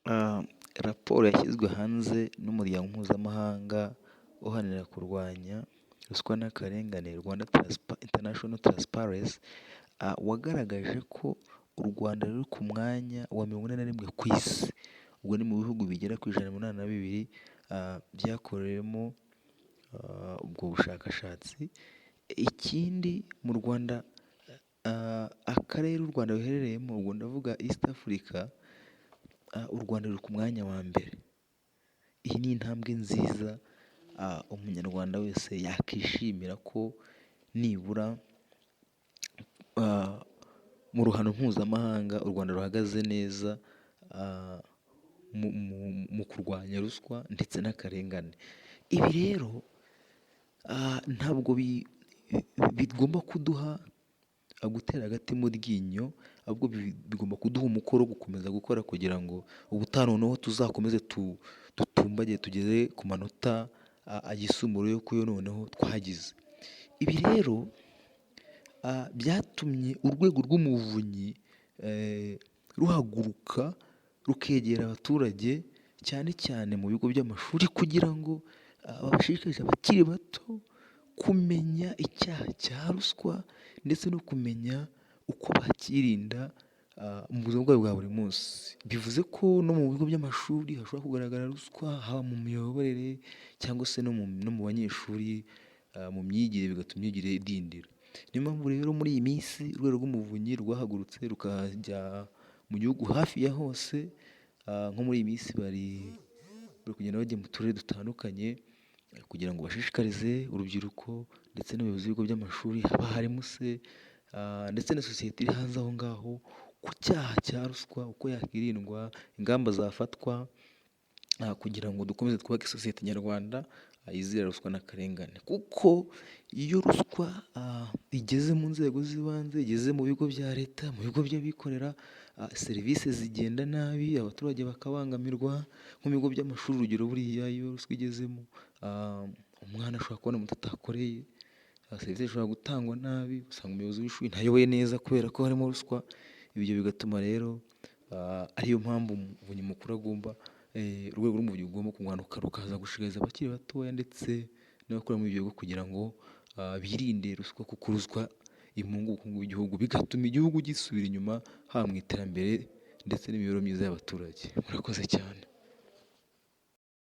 Ah, Raporo yashyizwe hanze n'umuryango mpuzamahanga uharanira kurwanya ruswa n'akarengane, Rwanda International Transparency, wagaragaje ko u Rwanda ruri ku mwanya wa 41 ku isi. Ubwo ni mu bihugu bigera ku 182 byakorewemo ubwo bushakashatsi. Ikindi mu Rwanda, akarere u Rwanda ruherereyemo, ubwo ndavuga East Africa, u Rwanda ruri ku mwanya wa mbere. Iyi ni intambwe nziza umunyarwanda wese yakishimira ko nibura mu ruhando mpuzamahanga u Rwanda ruhagaze neza mu kurwanya ruswa ndetse n'akarengane. Ibi rero ntabwo bigomba kuduha gutera agati mu ryinyo, ahubwo bigomba kuduha umukoro wo gukomeza gukora kugira ngo ubutaha noneho tuzakomeze dutumbage tugeze ku manota ayisumbuyeho ku yo noneho twagize. Ibi rero byatumye urwego rw'umuvunyi ruhaguruka rukegera abaturage, cyane cyane mu bigo by'amashuri, kugira ngo babashishikarize abakiri bato kumenya icyaha cya ruswa ndetse no kumenya uko bakirinda mu buzima bwabo bwa buri munsi. Bivuze ko no mu bigo by'amashuri hashobora kugaragara ruswa, haba mu miyoborere cyangwa se no mu banyeshuri, mu myigire, bigatuma imyigire idindira. Niyo mpamvu rero muri iyi minsi urwego rw'umuvunyi rwahagurutse rukajya mu gihugu hafi ya hose. Nko muri iyi minsi bari kugenda bajya mu turere dutandukanye kugira ngo bashishikarize urubyiruko ndetse n'abayobozi b'ibigo by'amashuri, abarimu se ndetse na sosiyete iri hanze aho ngaho, ku cyaha cya ruswa, uko yakirindwa, ingamba zafatwa kugira ngo dukomeze twubake sosiyete nyarwanda izira ruswa n'akarengane. Kuko iyo ruswa igeze mu nzego z'ibanze, igeze mu bigo bya leta, mu bigo by'abikorera, serivisi zigenda nabi, abaturage bakabangamirwa. Nko mu bigo by'amashuri urugero, buriya iyo ruswa igezemo, umwana ashobora kubona umuti atakoreye, serivisi zishobora gutangwa nabi, usanga umuyobozi w'ishuri ntayoboye neza kubera ko harimo ruswa. Ibyo bigatuma rero ariyo mpamvu umuvunyi mukuru urwego rw'umuvunyi rugomba kumanuka rukaza gushishikariza abakiri batoya ndetse n'abakora muri ibyo bigo kugira ngo birinde ruswa, kuko ruswa imunga ubukungu bw'igihugu, bigatuma igihugu gisubira inyuma, haba mu iterambere ndetse n'imibereho myiza y'abaturage. Murakoze cyane.